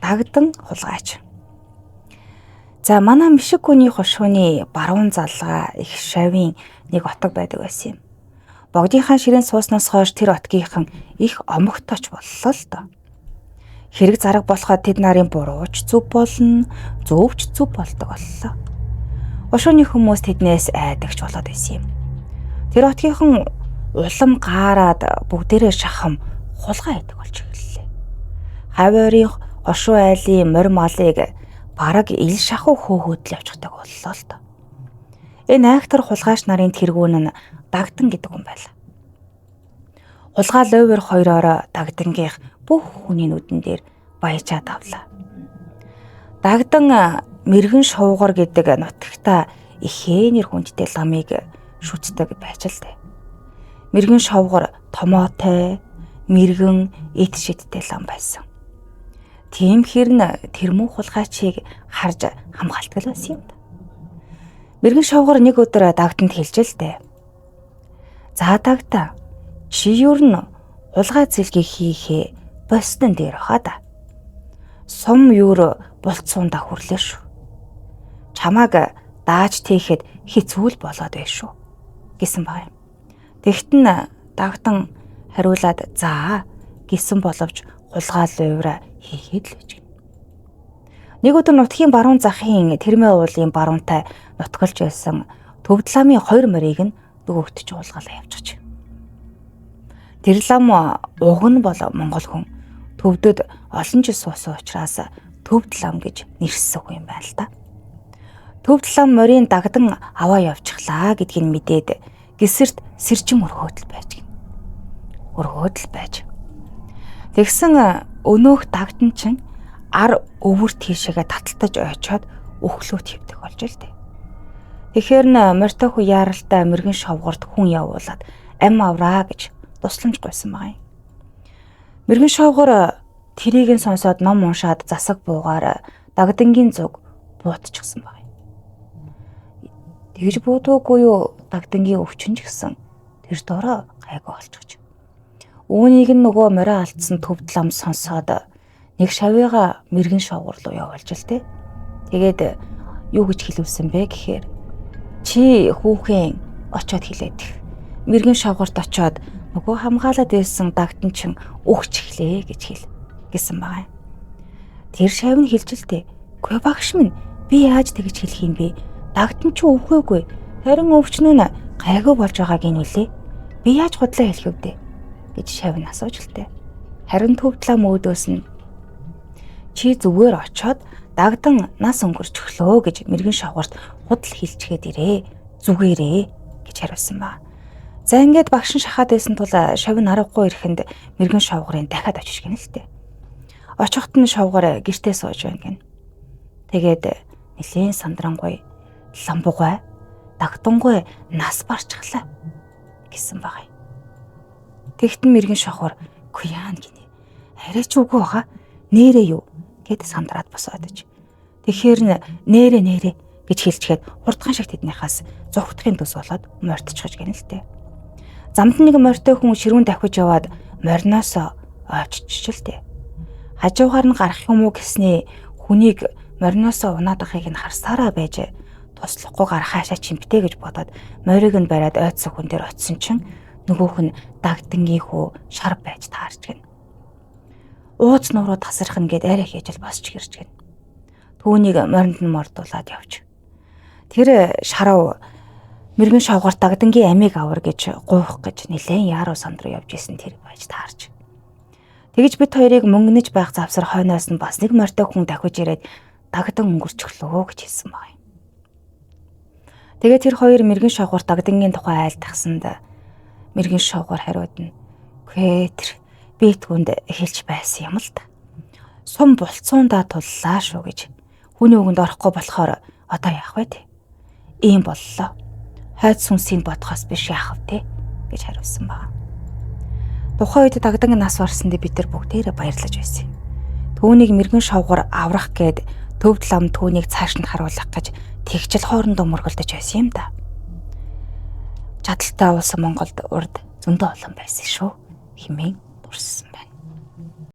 дагдан хулгайч. За манай Мишигүний хошууны баруун залгаа их шавийн нэг отог байдаг байсан юм. Богдынхаа ширээн сууснаас хойш тэр отгийнхан их омогтооч боллоо л доо. Хэрэг зараг болоход тэд нарын бурууч зүв болно, зөвч зүв болдог боллоо. Хошууны хүмүүс тэднээс айдагч болоод байсан юм. Тэр отгийнхан улам гаарад бүгдээрээ шахам хулгай идэг болж эхэллээ. Хавьорын хошуу айлын морь малыг бараг ил шахуу хөөхөдл явчихдаг боллоо л доо. Энэ айхтар хулгайч нарын тэргүүн нь Дагдан гэдэг хүн байлаа. Хулгай ловер хоёроор Дагдангийнх бүх хүний нүдэн дээр баяжаад авлаа. Дагдан мэргэн шувгар гэдэг нутагта ихэнэр хүндтэй ламыг шүтдэг байж л дээ. Мэргэн шувгар томоотой, мэргэн эд шидтэй лам байсан. Тийм хэрнэ тэрмүү хулгайчийг харж хамгаалтгал байсан юм да. Мэргэн шувгар нэг өдөр Дагданд хэлж л дээ. За Дагда, чи юу н хулгай зэлгийг хийхээ бостон дээр хаа. Сум юур болцуунда хүрлээ шүү. Чамааг дааж тийхэд хэцүү л болоод байна шүү гэсэн баг юм. Тэгтэн Дагдан хариулаад за гэсэн боловч хулгай луйвра хийхэд л гэж. Нэг өдөр нутгийн баруун захын тэрмээ уулын баруунтай нутгалж байсан Төвд ламын 2 морийг нь нөгөөт ч уулгалаа явчихж. Тэр лам уг нь бол монгол хүн. Төвдөд олон жил суусан учраас Төвд лам гэж нэрссэн хүн юм байна л да. Төвд лам морийн Дагдан аваа явчихлаа гэдгийг мэдээд гисэрт сэржин өргөөдөл байж гин. Өргөөдөл байж. Тэгсэн өнөөх Дагдан чин ар өвөр тийшээгээ таталтаж ойчоод өглөөт хөвдөг болж л дээ. Тэгэхээр морьтой хүү яаралтай мэргэн шовгорд хүн явуулаад ам авраа гэж тусламж гуйсан байгаа юм. Мэргэн шовгор тэрийг нь сонсоод ном уншаад засаг буугаар Дагдангийн зүг буутчихсан байгаа юм. Тэгж буудуугүй юу Дагдангийн өвчин ч гэсэн тэр дороо гайгүй болчихж. Үүнийг нөгөө морио алдсан Төвд лам сонсоод нэг шавьяга мэргэн шовгор руу явуулж л тээ. Тэгээд юу гэж хэлвсэн бэ гэхээр чи хүүхэн очоод хэлээд мэргэн шовгорт очоод нөгөө хамгаалаад байсан Дагдан чин өгч эхлэе гэж гэсэн байгаа юм. Тэр шавь нь хэлжилтээ. Гүй багш минь би яаж тэгж хэлэх юм бэ? Дагдан ч өвхөөгүй. Харин өвчнөө нь гайгүй болж байгааг нь үлээ. Би яаж худлаа хэлэх вэ гэж шавь нь асууж лтээ. Харин Төвд лам өөдөөс нь чи зүгээр очоод Дагдан нас өнгөрч өглөө гэж мэргэн шовгорт худал хэлчихэд ирээ. Зүгээрээ гэж хариулсан ба. За ингээд багш нь шахаад байсан тул шавь нь аргагүй ирэхэнд мэргэн шовгорын дахиад очиж гинэ л дээ. Очихт нь шовгор гэртээ сууж байна гин. Тэгээд нэлээд сандрангуй ламбугай Дагдангуй нас барчихлаа гэсэн байгаа юм. Тэгтэн мэргэн шовгор куяан гинэ. Арай ч үгүй бага. Нэрээ юу гэд сандраад босоод иж. Тэгэхээр нэрээ гэж хэлчихэд хурдхан шиг тэднийхээс зогтохын төс болоод морьтчихж гэнэ л дээ. Замд нэг морьтой хүн ширүүн давхиж яваад морьноос ойччих л дээ. Хажуугаар нь гарах юм уу гэснээ хүнийг морьноос унаад байгааг нь харсараа байж туслахгүй гарах хаашаа чимптэй гэж бодоод морийг нь бариад ойцсон хүн дээр очисон чинь нөгөөх нь Дагдангийн хүү шар байж таарч гэнэ. Ууц нуруу тасарх нь гэд арай хийж л босч гэрч гэнэ. Түүнийг моринд нь мордуулаад явж. Тэр шарав мэргэн шовгорт Дагдангийн амийг авар гэж гуйх гэж нэлээд яаруу санд руу явж исэн тэр байж таарч. Тэгж бид хоёрыг мөнгөнөж байх завсар хойноос нь бас нэг морьтой хүн дахиж ирээд Дагдан өнгөрчихлөө гэж хэлсэн баг юм. Тэгээд тэр хоёр мэргэн шовгорт Дагдангийн тухай айлтгсанд мэргэн шовгор хариуд нь "Кэтр битгүнд хэлж байсан юм л та. Сум болцоондаа туллаа шүү" гэж. Хүний үгэнд орохгүй болохоор одоо яах вэ те? Ийм боллоо. Хойд сүнсийг бодхоос биш яах вэ те? гэж хариулсан баг. Тухайн үед Дагдан нас барсанд бид нар бүгдээрээ баярлаж байсан юм. Түүнийг мэргэн шовгор аврах гээд Төвд лам түүнийг цааш нь харуулах гэж тэгжил хоорондоо мөргөлдөж байсан юм да. Чадaltaй улс Монголд урд зөндөө олон байсан шүү хэмээн дурссан байна.